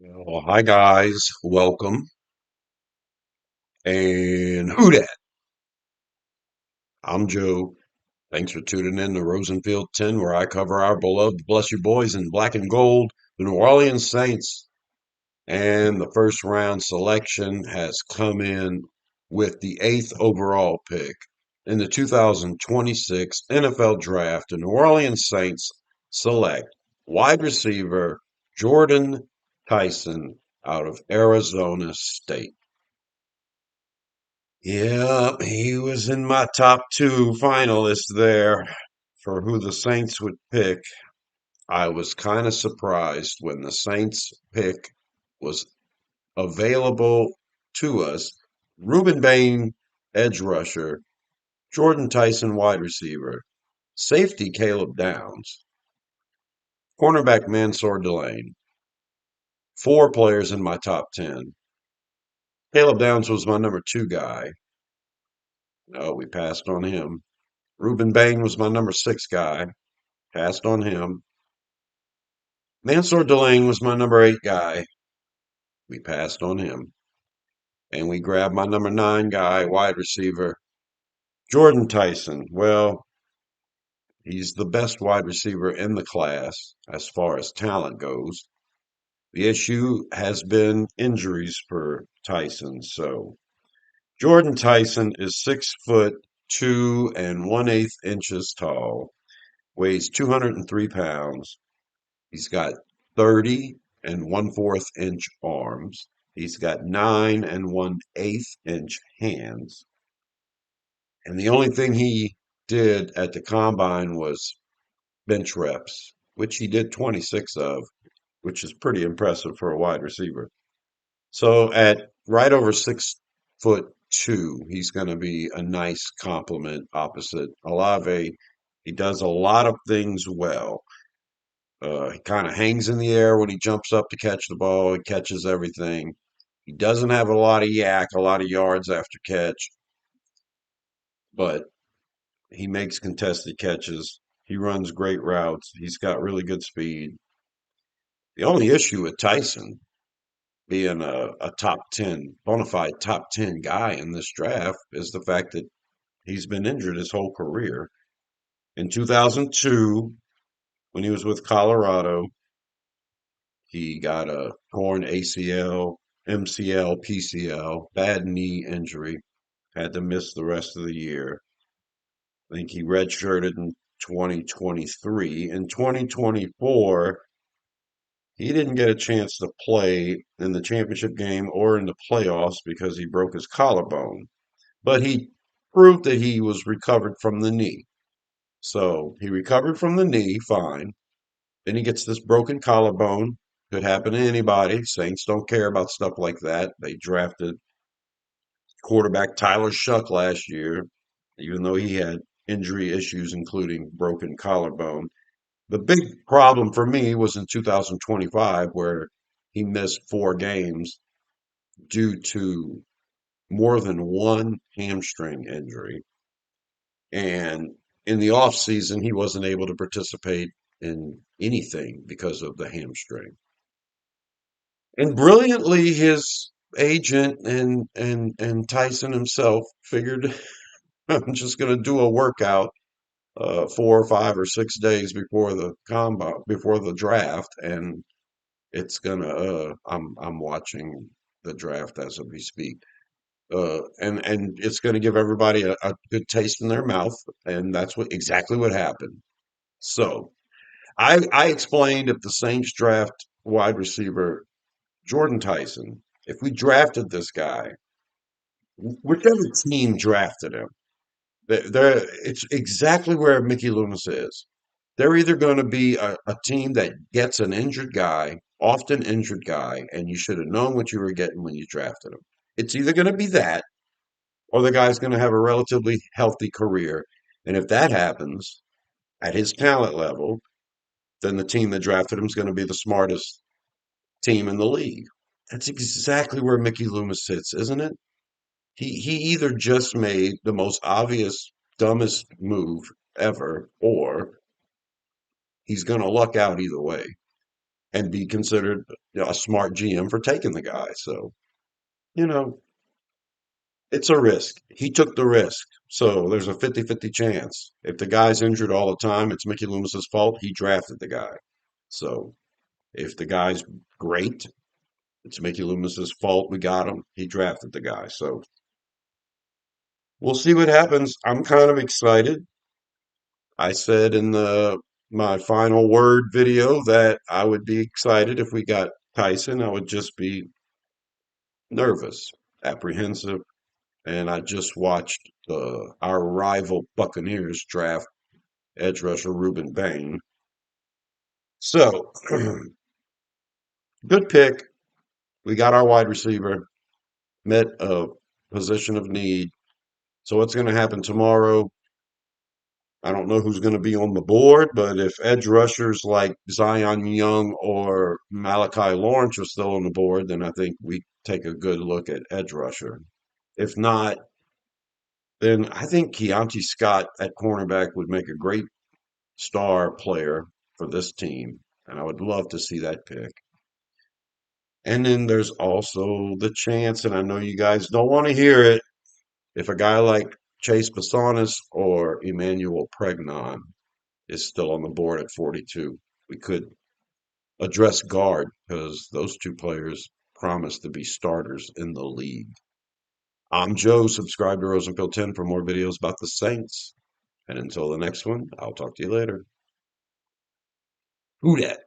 Well, hi guys, welcome. And who dat? I'm Joe. Thanks for tuning in to Rosenfield 10, where I cover our beloved Bless You Boys in black and gold, the New Orleans Saints. And the first round selection has come in with the eighth overall pick in the 2026 NFL Draft. The New Orleans Saints select wide receiver Jordyn Tyson out of Arizona State. Yeah, he was in my top two finalists there for who the Saints would pick. I was kind of surprised when the Saints pick was available to us. Ruben Bain, edge rusher, Jordyn Tyson, wide receiver, safety Caleb Downs, cornerback Mansour Delane. Four players in my top 10. Caleb Downs was my number two guy. No, we passed on him. Ruben Bain was my number six guy. Passed on him. Mansour Delane was my number eight guy. We passed on him. And we grabbed my number nine guy, wide receiver, Jordyn Tyson. Well, he's the best wide receiver in the class as far as talent goes. The issue has been injuries for Tyson. So Jordyn Tyson is 6 foot 2 and 1/8 inches tall, weighs 203 pounds. He's got 30 and 1/4 inch arms. He's got 9 and 1/8 inch hands. And the only thing he did at the combine was bench reps, which he did 26 of, which is pretty impressive for a wide receiver. So at right over 6 foot 2, he's going to be a nice complement opposite Olave. He does a lot of things well. He kind of hangs in the air when he jumps up to catch the ball. He catches everything. He doesn't have a lot of yak, a lot of yards after catch, but he makes contested catches. He runs great routes. He's got really good speed. The only issue with Tyson being a top 10, bona fide top 10 guy in this draft is the fact that he's been injured his whole career. In 2002, when he was with Colorado, he got a torn ACL, MCL, PCL, bad knee injury, had to miss the rest of the year. I think he redshirted in 2023. In 2024, he didn't get a chance to play in the championship game or in the playoffs because he broke his collarbone. But he proved that he was recovered from the knee. So he recovered from the knee, fine. Then he gets this broken collarbone. Could happen to anybody. Saints don't care about stuff like that. They drafted quarterback Tyler Shuck last year, even though he had injury issues, including broken collarbone. The big problem for me was in 2025, where he missed 4 games due to more than one hamstring injury. And in the off season, he wasn't able to participate in anything because of the hamstring. And brilliantly, his agent and Tyson himself figured I'm just going to do a workout 4 or 5 or 6 days before the combo before the draft, and it's gonna. I'm watching the draft as we speak, and it's going to give everybody a good taste in their mouth, and that's what exactly what happened. So I explained if the Saints draft wide receiver Jordyn Tyson, if we drafted this guy, whichever team drafted him, it's exactly where Mickey Loomis is. They're either going to be a team that gets an injured guy, often injured guy, and you should have known what you were getting when you drafted him. It's either going to be that, or the guy's going to have a relatively healthy career. And if that happens at his talent level, then the team that drafted him is going to be the smartest team in the league. That's exactly where Mickey Loomis sits, isn't it? He either just made the most obvious, dumbest move ever, or he's going to luck out either way. and be considered a smart GM for taking the guy. So, you know, it's a risk. He took the risk. So there's a 50-50 chance. If the guy's injured all the time, it's Mickey Loomis's fault. He drafted the guy. So if the guy's great, it's Mickey Loomis's fault. We got him. He drafted the guy. So we'll see what happens. I'm kind of excited. I said in the my final word video that I would be excited if we got Tyson. I would just be nervous, apprehensive, and I just watched our rival Buccaneers draft edge rusher Ruben Bain. So, good pick. We got our wide receiver, met a position of need. So, what's going to happen tomorrow? I don't know who's going to be on the board, but if edge rushers like Zion Young or Malachi Lawrence are still on the board, then I think we take a good look at edge rusher. If not, then I think Keontae Scott at cornerback would make a great star player for this team, and I would love to see that pick. And then there's also the chance, and I know you guys don't want to hear it, if a guy like Chase Basanis or Emmanuel Pregnon is still on the board at 42, we could address guard because those two players promise to be starters in the league. I'm Joe. Subscribe to Rosenfield 10 for more videos about the Saints. And until the next one, I'll talk to you later. Who dat?